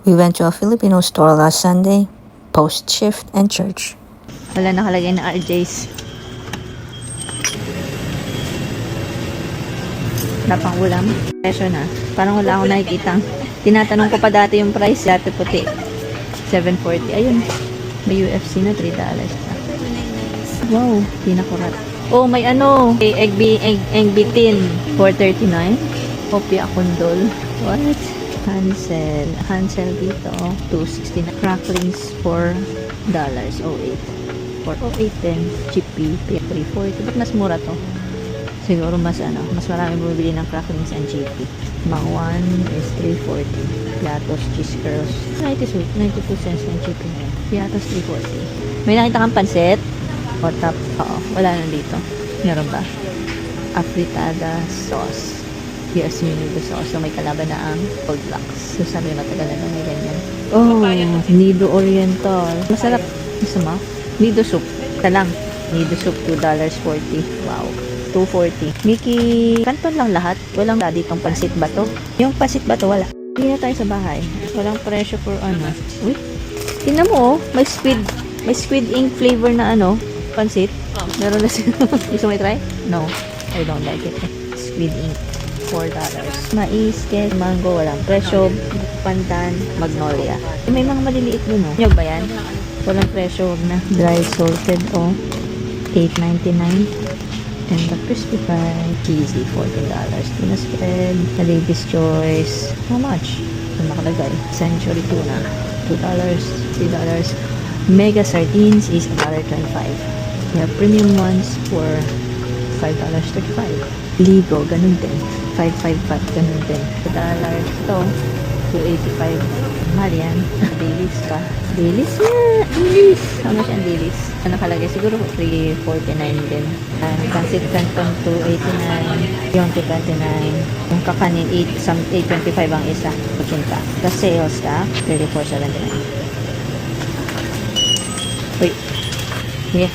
We went to a Filipino store last Sunday, post-shift and church. Wala nakalagay na RJ's. Wala pang ulam. Presyo na. Parang wala akong nakikitang. Tinatanong ko pa dati yung price. Dati puti. 740. Ayun. May UFC na $3 na. Wow. Pinakurat. Oh, may ano. Egg bitin. $4.39. Kopya kondol. What? Hansel dito. $2.69. Cracklings $4. 08. For 08 din. Chippy. $3.40. Ba't mas mura to? Siguro mas marami bumibili ng cracklings and chippy. Mang 1 is $3.40. Piatos cheese curls. 92 cents ng chippy. Piatos $3.40. May nakita kang pansit? O top? Oo. Wala na dito. Meron ba? Afritada sauce. Here's menudo sauce. So may kalaban na ang Old Blocks. So sabi matagal na may ganyan. Oh, Nido Oriental. Masarap. Masama? Nido soup. Ito lang. Nido soup $2.40. Wow. $2.40. Mickey, kanton lang lahat. Walang ditong pansit ba to? Yung pansit ba to? Wala. Hindi na tayo sa bahay. Walang presyo for ano. Uy. Tingnan mo oh. May squid ink flavor na ano. Pansit. Meron na sila. Gusto mo i-try? No. I don't like it. Squid ink. $4. Mais, kes, mango, walang presyo. Pandan, magnolia. May mga maliliit dun oh. Nyog ba yan? Walang presyo. Huwag na. Dry salted oh. $8.99. And the crispy fried cheesy $14. Tuna spread, the lady's choice. How much? Ito nakalagay. Century tuna, $2, $3. Mega sardines is $1.25. We have premium ones for $5.35. Ligo, ganun din. $5.55, ganun din. $2. Ito, $2.85. Mahal yan. Dailies pa. Dailies na! Dailies! How much ang dailies? Ano nakalagay? Siguro $3.49 din. Pancit canton $2.89. Yung $2.29. Yung kakanin $8.25 ang isa. 80. The sales ka $34.79. Wait. Yeah.